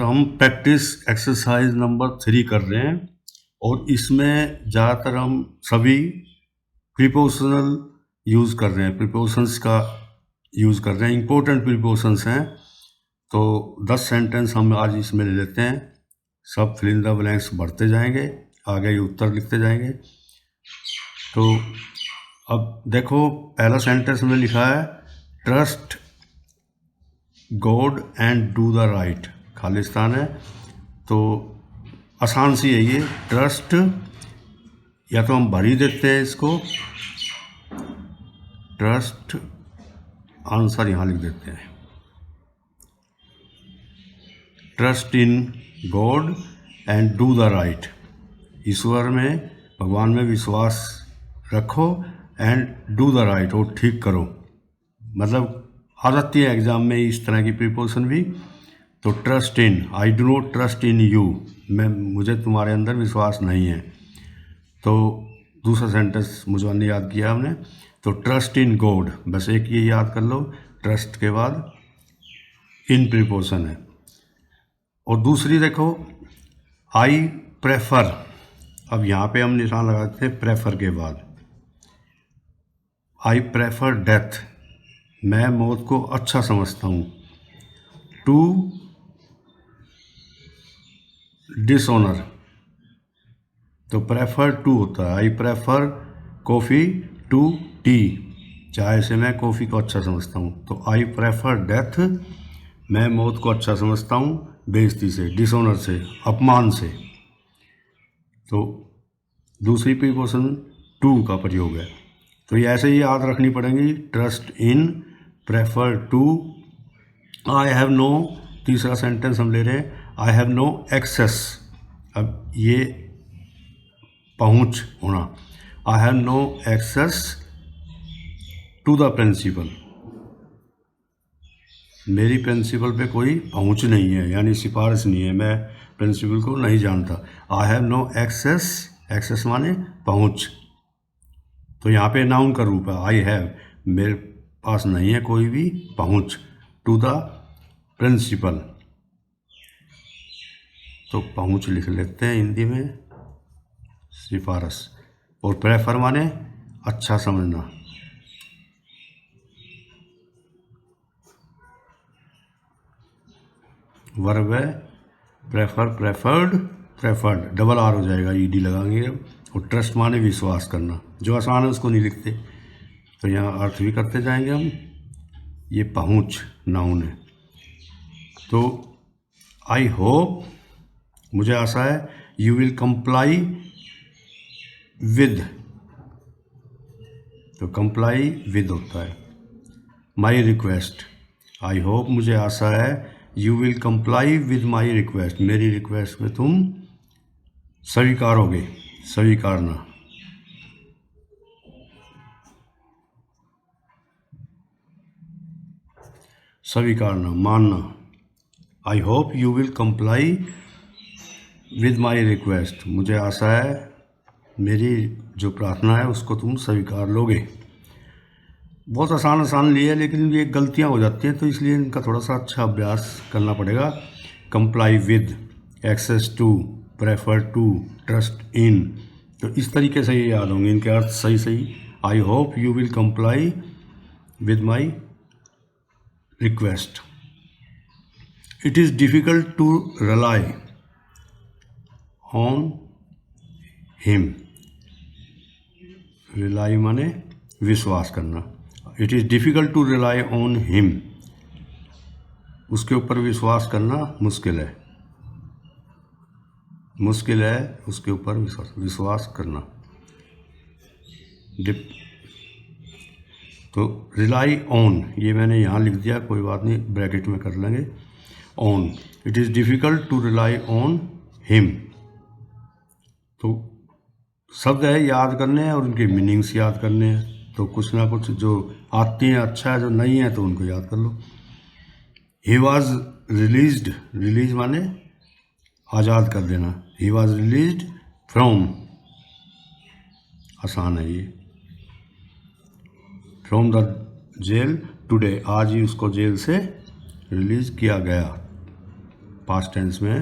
हम practice exercise number 3 कर रहे हैं और इसमें ज़्यादातर हम सभी प्रीपोजिशनल यूज़ कर रहे हैं, प्रीपोजिशंस का यूज़ कर रहे हैं, इंपॉर्टेंट प्रीपोजिशंस हैं। तो 10 सेंटेंस हम आज इसमें ले लेते हैं, सब फिल इन द ब्लैंक्स भरते जाएंगे, आगे उत्तर लिखते जाएंगे। तो अब देखो, पहला सेंटेंस में लिखा है trust God and do the right, Khalistan है। तो आसान सी है ये, ट्रस्ट, या तो हम भर ही देते हैं इसको, ट्रस्ट, आंसर यहाँ लिख देते हैं, trust in God and do the right, ईश्वर में, भगवान में विश्वास रखो, एंड डू द राइट, और ठीक करो। मतलब आ जाती है एग्जाम में इस तरह की प्रीपोजिशन भी। तो trust in, I do not trust in you, मुझे तुम्हारे अंदर विश्वास नहीं है। तो दूसरा सेंटेंस मुझे नहीं याद किया हमने, तो ट्रस्ट इन गॉड, बस एक ये याद कर लो, ट्रस्ट के बाद इन प्रीपोजिशन है। और दूसरी देखो, आई प्रेफर, अब यहाँ पे हम निशान लगाते हैं प्रेफर के बाद, आई प्रेफर डेथ, मैं मौत को अच्छा समझता हूँ, टू डिसऑनर, तो प्रेफर टू होता है, I prefer coffee to tea, चाय से मैं कॉफ़ी को अच्छा समझता हूँ। तो आई प्रेफर डेथ, मैं मौत को अच्छा समझता हूँ बेइज्जती से, डिसऑनर से, अपमान से। तो दूसरी प्रीपोजिशन टू का प्रयोग है। तो ये ऐसे ही याद रखनी पड़ेगी, trust in, prefer to, I have no, तीसरा सेंटेंस हम ले रहे हैं, आई हैव नो एक्सेस, अब ये पहुंच होना, I have no access to the principal, मेरी प्रिंसिपल पे कोई पहुंच नहीं है, यानी सिफारिश नहीं है, मैं प्रिंसिपल को नहीं जानता। I have no access, access माने पहुंच, तो यहाँ पे नाउन का रूप है, आई हैव, मेरे पास नहीं है कोई भी पहुंच, टू द प्रिंसिपल, तो पहुंच लिख लेते हैं हिंदी में, सिफारिश। और प्रेफर माने अच्छा समझना, वर्ब है prefer, preferred, preferred, double R हो जाएगा, ईडी लगाएंगे। और ट्रस्ट माने विश्वास करना, जो आसान है उसको नहीं लिखते, तो यहाँ अर्थ भी करते जाएंगे हम। ये पहुँच नाउन है। तो आई होप, मुझे आशा है, यू विल कंप्लाई विद, तो कंप्लाई विद होता है, माई रिक्वेस्ट, आई होप, मुझे आशा है, you will comply with my request, मेरी रिक्वेस्ट में तुम स्वीकारोगे, स्वीकारना, स्वीकारना, मानना, आई hope you will comply with my request, मुझे आशा है मेरी जो प्रार्थना है उसको तुम स्वीकार लोगे। बहुत आसान आसान लिए, लेकिन ये गलतियां हो जाती हैं, तो इसलिए इनका थोड़ा सा अच्छा अभ्यास करना पड़ेगा। Comply with, access to, prefer to, trust in, तो इस तरीके से ये याद होंगे, इनके अर्थ सही सही। I hope you will comply with my request, it is difficult to rely on him, rely माने विश्वास करना, it is difficult to rely on him, उसके ऊपर विश्वास करना मुश्किल है, मुश्किल है उसके ऊपर विश्वास करना। तो रिलाई ऑन, ये मैंने यहाँ लिख दिया, कोई बात नहीं, ब्रैकेट में कर लेंगे, on, it is difficult to rely on him. तो शब्द है याद करने हैं और उनके मीनिंग्स याद करने हैं, तो कुछ ना कुछ जो आती हैं अच्छा है, जो नहीं है तो उनको याद कर लो। ही वॉज रिलीज्ड, रिलीज माने आज़ाद कर देना, ही वॉज रिलीज्ड फ्रॉम, आसान है ये, फ्रॉम द जेल टुडे, आज ही उसको जेल से रिलीज किया गया। पास्ट टेंस में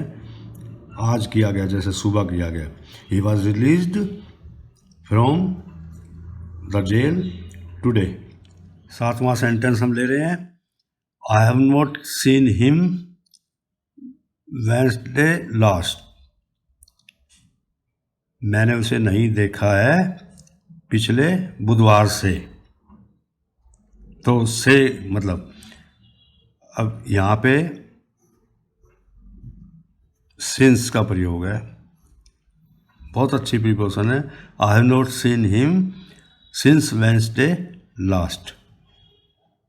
आज किया गया, जैसे सुबह किया गया। He was released from the jail today. 7वां सेंटेंस हम ले रहे हैं, I have not seen him Wednesday last. मैंने उसे नहीं देखा है पिछले बुधवार से। तो से मतलब अब यहाँ पे सिंस का प्रयोग है, बहुत अच्छी प्रीपोजिशन है। I have not seen him since Wednesday last.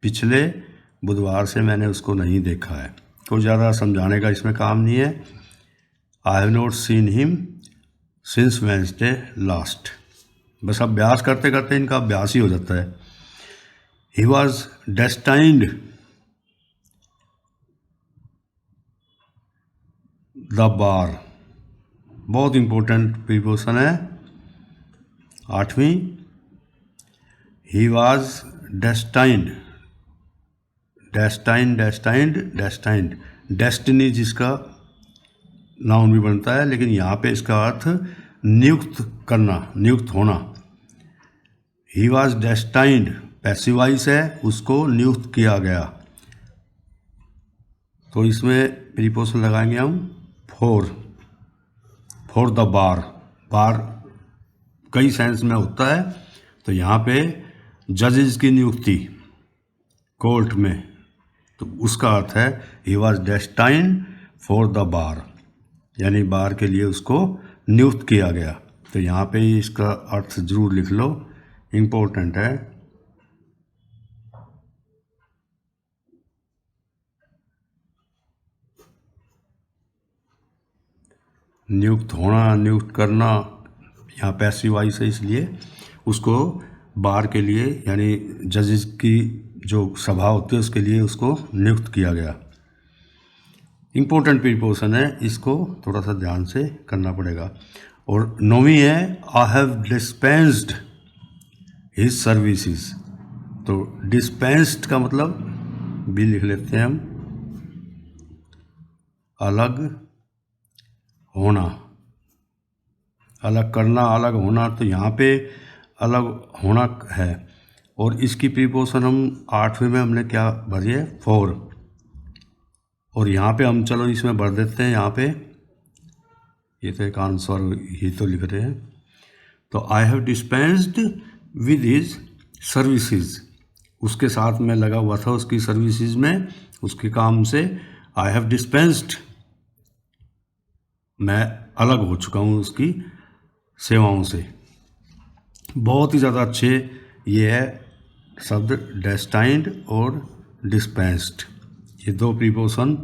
पिछले बुधवार से मैंने उसको नहीं देखा है। कोई ज़्यादा समझाने का इसमें काम नहीं है। I have not seen him since Wednesday last. बस अभ्यास करते करते इनका अभ्यास ही हो जाता है। He was destined the bar, बहुत इंपॉर्टेंट प्रीपोजिशन है। 8वीं, he was destined, destined destined destined, destiny जिसका नाउन भी बनता है, लेकिन यहाँ पे इसका अर्थ नियुक्त करना, नियुक्त होना। ही वॉज डेस्टाइंड पैसिव वॉइस है, उसको नियुक्त किया गया। तो इसमें प्रीपोजिशन लगाएंगे हम फॉर द बार। बार कई सेंस में होता है, तो यहाँ पे जजेस की नियुक्ति कोर्ट में, तो उसका अर्थ है he was destined for the bar, यानी बार के लिए उसको नियुक्त किया गया। तो यहाँ पे इसका अर्थ जरूर लिख लो, इम्पोर्टेंट है। नियुक्त होना, नियुक्त करना, यहाँ पैसिव वॉइस है, इसलिए उसको बार के लिए यानी जजेस की जो सभा होती है उसके लिए उसको नियुक्त किया गया। इम्पोर्टेंट प्रीपोजिशन है, इसको थोड़ा सा ध्यान से करना पड़ेगा। और 9वीं है, I have dispensed his services. तो डिस्पेंस्ड का मतलब भी लिख लेते हैं हम, अलग होना, अलग करना, अलग होना। तो यहाँ पे अलग होना है, और इसकी प्रीपोजिशन हम 8वीं में हमने क्या भरी है, फॉर। और यहाँ पे हम चलो इसमें भर देते हैं, यहाँ पे ये तो एक आंसर ही तो लिख रहे हैं। तो I have dispensed with his services, उसके साथ में लगा हुआ था उसकी सर्विसेज में, उसके काम से। आई हैव डिस्पेंस्ड, मैं अलग हो चुका हूँ उसकी सेवाओं से। बहुत ही ज़्यादा अच्छे ये है शब्द डेस्टाइंड और डिस्पेंस्ड, ये दो प्रीपोजिशन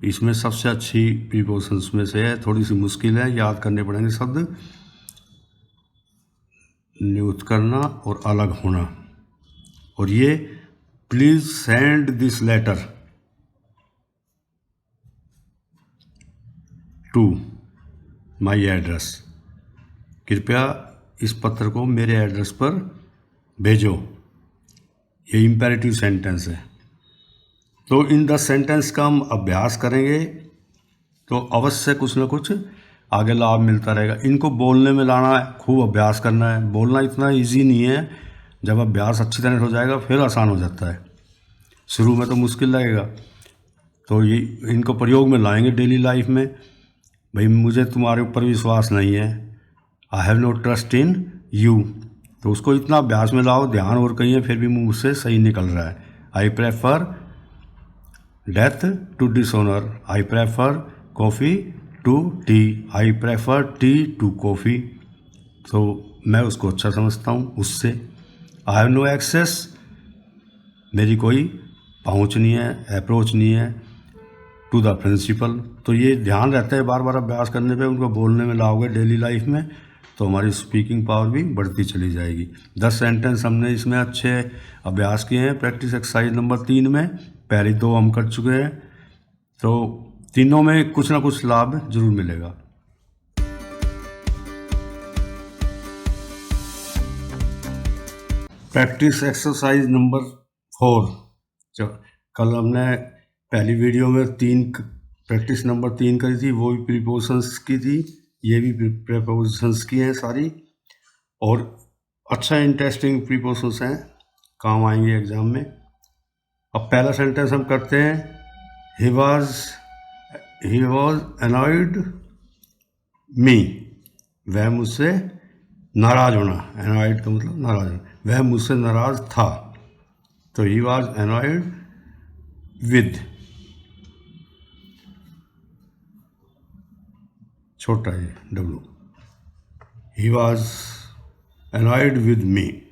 इसमें सबसे अच्छी प्रीपोजिशंस में से है। थोड़ी सी मुश्किल है, याद करने पड़ेंगे शब्द, नियुक्त करना और अलग होना। और ये please send this letter to my address, कृपया इस पत्र को मेरे एड्रेस पर भेजो। ये इम्पेरेटिव सेंटेंस है। तो इन 10 सेंटेंस का हम अभ्यास करेंगे तो अवश्य कुछ ना कुछ आगे लाभ मिलता रहेगा। इनको बोलने में लाना है, खूब अभ्यास करना है। बोलना इतना इजी नहीं है, जब अभ्यास अच्छी तरह हो जाएगा फिर आसान हो जाता है। शुरू में तो मुश्किल लगेगा, तो ये इनको प्रयोग में लाएंगे डेली लाइफ में। भाई मुझे तुम्हारे ऊपर विश्वास नहीं है, I have no trust in you, तो उसको इतना अभ्यास में लाओ, ध्यान और कहीं है फिर भी मुंह से सही निकल रहा है। I prefer death to dishonour, I prefer coffee to tea, I prefer tea to coffee, तो मैं उसको अच्छा समझता हूँ उससे। आई हैव नो एक्सेस, मेरी कोई पहुँच नहीं है, अप्रोच नहीं है टू द प्रिंसिपल। तो ये ध्यान रहता है, बार बार अभ्यास करने पे उनको बोलने में लाओगे डेली लाइफ में तो हमारी स्पीकिंग पावर भी बढ़ती चली जाएगी। 10 सेंटेंस हमने इसमें अच्छे अभ्यास किए हैं प्रैक्टिस एक्सरसाइज नंबर 3 में। पहले 2 हम कर चुके हैं, तो तीनों में कुछ ना कुछ लाभ जरूर मिलेगा। प्रैक्टिस एक्सरसाइज नंबर 4, कल हमने पहली वीडियो में 3 प्रैक्टिस नंबर 3 करी थी, वो भी प्रीपोजिशंस की थी, ये भी प्रीपोजिशंस की हैं सारी, और अच्छा इंटरेस्टिंग प्रीपोजिशंस हैं, काम आएंगे एग्जाम में। अब पहला सेंटेंस हम करते हैं, ही वॉज अनॉयड मी, वह मुझसे नाराज होना, अनॉयड का मतलब नाराज होना, वह मुझसे नाराज था, तो ही वॉज अनॉयड विद, छोटा है W, he was annoyed with me.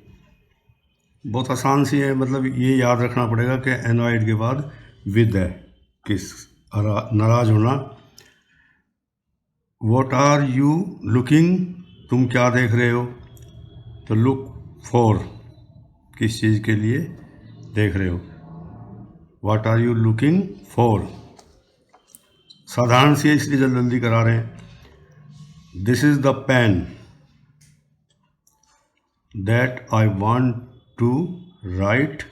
बहुत आसान सी है, मतलब ये याद रखना पड़ेगा कि अनॉयड के बाद विद है, किस नाराज होना। वॉट आर यू लुकिंग, तुम क्या देख रहे हो, तो लुक फॉर, किस चीज़ के लिए देख रहे हो, what are you looking for. साधारण सी है इसलिए जल्दी जल्दी करा रहे हैं। This is the pen that I want to write,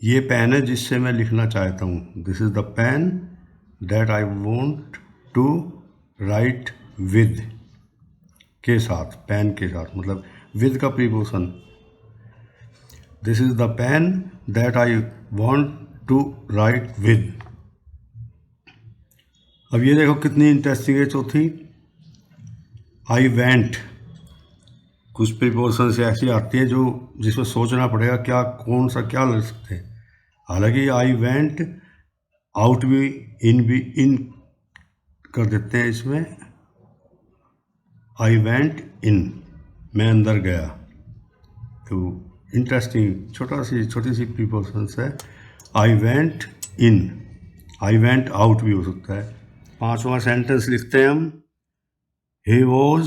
ये पेन है जिससे मैं लिखना चाहता हूँ। This is the pen that I want to write with, के साथ, पेन के साथ, मतलब विद का preposition. This is the pen that I want to write with. अब ये देखो कितनी इंटरेस्टिंग है चौथी, आई वेंट। कुछ प्रीपोजिशन से ऐसी आती है जो जिसमें सोचना पड़ेगा क्या, कौन सा क्या लग सकते हैं। हालांकि आई वेंट, आउट भी इन कर देते हैं इसमें, आई वेंट इन, मैं अंदर गया। तो इंटरेस्टिंग छोटी सी प्रीपोजिशंस है। I went in, I went out भी हो सकता है। 5वां सेंटेंस लिखते हैं हम, ही वॉज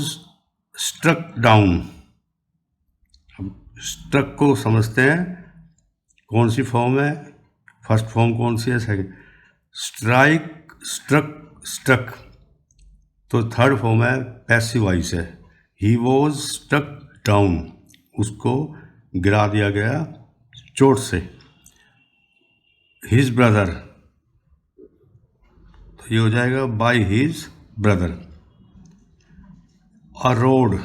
स्ट्रक डाउन। हम स्ट्रक को समझते हैं कौन सी फॉर्म है, फर्स्ट फॉर्म कौन सी है, सेकंड, स्ट्राइक, स्ट्रक, स्ट्रक, तो थर्ड फॉर्म है पैसिव वॉइस है। ही वॉज स्ट्रक डाउन, उसको गिरा दिया गया चोट से। हिज ब्रदर, तो ये हो जाएगा by his brother. A road,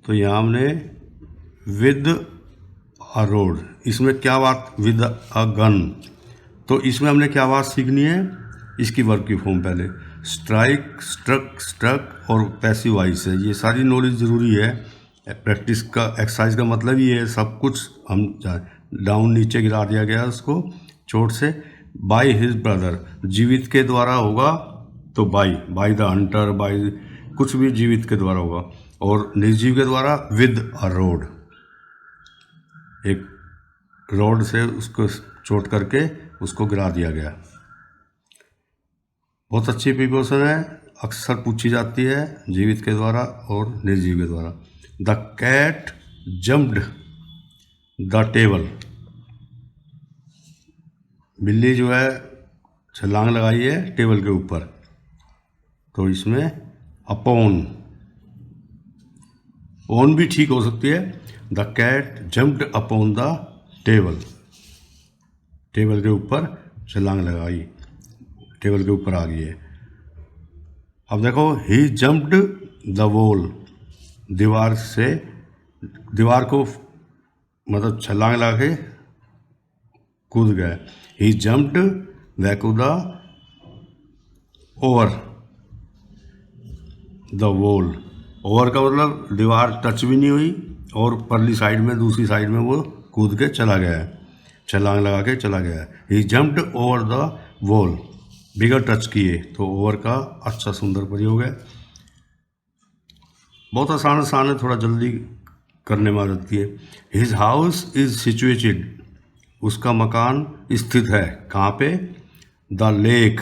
तो यहाँ हमने विद अ रोड, इसमें क्या बात, विद अ गन, तो इसमें हमने क्या बात सीखनी है, इसकी वर्ब की फॉर्म पहले, स्ट्राइक, स्ट्रक, स्ट्रक और पैसिव वॉइस है। ये सारी नॉलेज ज़रूरी है, प्रैक्टिस का, एक्सरसाइज का मतलब ये है, सब कुछ हम डाउन, नीचे गिरा दिया गया उसको चोट से। बाय हिज ब्रदर, जीवित के द्वारा होगा तो बाय द हंटर, बाय कुछ भी जीवित के द्वारा होगा, और निर्जीव के द्वारा विद अ रोड, एक रोड से उसको चोट करके उसको गिरा दिया गया। बहुत अच्छी प्रीपोजिशन है, अक्सर पूछी जाती है जीवित के द्वारा और निर्जीव के द्वारा। The cat jumped the table, बिल्ली जो है छलांग लगाई है टेबल के ऊपर, तो इसमें अपॉन, ओन भी ठीक हो सकती है। The cat jumped upon the table, table के ऊपर छलांग लगाई, टेबल के ऊपर आ गई है। अब देखो, ही जम्प्ड द वॉल, दीवार से, दीवार को मतलब छलांग लगा के कूद गया। ही जम्प्ड, वह कूदा, ओवर द वॉल, ओवर का मतलब दीवार टच भी नहीं हुई और परली साइड में, दूसरी साइड में वो कूद के चला गया है, छलांग लगा के चला गया है। He jumped over the wall, बिगर टच किए, तो ओवर का अच्छा सुंदर प्रयोग है। बहुत आसान है, थोड़ा जल्दी करने में मदद की है। हिज हाउस इज सिचुएटेड, उसका मकान स्थित है कहाँ पे, द लेक,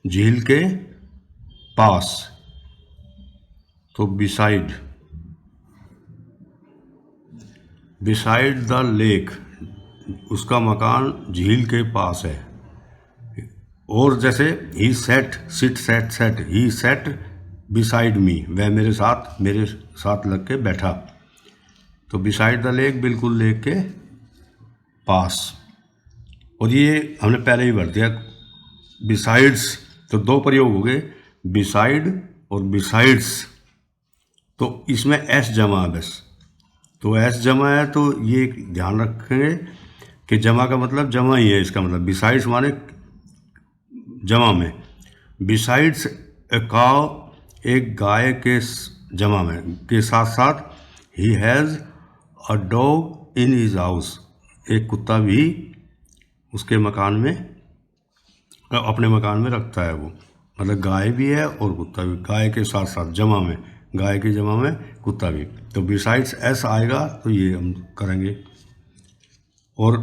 झील के पास, तो बिसाइड, बिसाइड द लेक, उसका मकान झील के पास है। और जैसे ही सेट, सिट, सेट, सेट, ही सेट बिसाइड मी, वह मेरे साथ लग के बैठा, तो बिसाइड द लेक, बिल्कुल लेक के पास। और ये हमने पहले ही भर दिया। बिसाइड्स, तो दो प्रयोग हो गए, बिसाइड और बिसाइड्स। तो इसमें एस जमा है बस, तो एस जमा है तो ये ध्यान रखेंगे कि जमा का मतलब जमा ही है, इसका मतलब बिसाइड्स माने जमा में। बिसाइड्स ए काव, एक गाय के जमा में के साथ साथ he has a dog in his house, एक कुत्ता भी उसके मकान में, अपने मकान में रखता है वो। मतलब गाय भी है और कुत्ता भी, गाय के साथ साथ जमा में, गाय की जमा में कुत्ता भी। तो बिसाइड्स एस आएगा तो ये हम करेंगे। और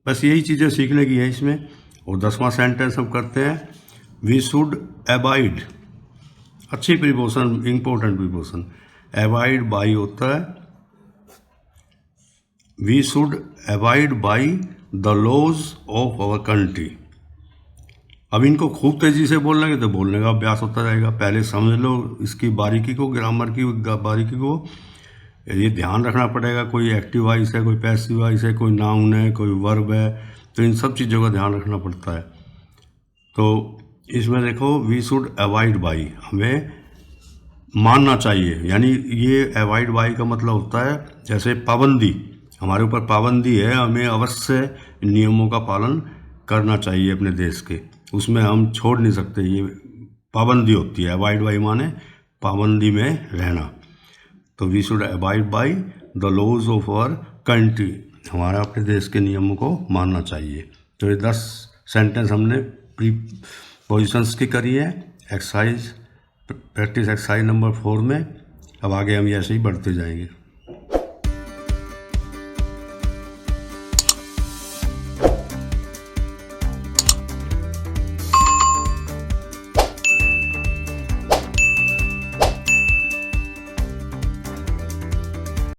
बस यही चीज़ें सीखने की है इसमें। और 10वां सेंटेंस हम करते हैं, वी शुड अबाइड। अच्छी preposition, important preposition. Abide by होता है, we should abide by the laws of our country. अब इनको खूब तेज़ी से बोल लेंगे तो बोलने का अभ्यास होता रहेगा। पहले समझ लो इसकी बारीकी को, ग्रामर की बारीकी को। ये ध्यान रखना पड़ेगा, कोई एक्टिव वॉइस है, कोई पैसिव वॉइस है, कोई नाउन है, कोई वर्ब है, तो इन सब चीज़ों का ध्यान रखना पड़ता है। तो इसमें देखो, वी शुड अवॉइड बाई, हमें मानना चाहिए, यानी ये अवॉइड बाई का मतलब होता है जैसे पाबंदी, हमारे ऊपर पाबंदी है, हमें अवश्य नियमों का पालन करना चाहिए अपने देश के, उसमें हम छोड़ नहीं सकते, ये पाबंदी होती है। अवॉइड बाई माने पाबंदी में रहना। तो we should abide by the laws of our country, हमारा अपने देश के नियमों को मानना चाहिए। तो ये 10 सेंटेंस हमने प्रीपोजिशंस की करी है एक्सरसाइज, प्रैक्टिस एक्सरसाइज नंबर 4 में। अब आगे हम ऐसे ही बढ़ते जाएंगे।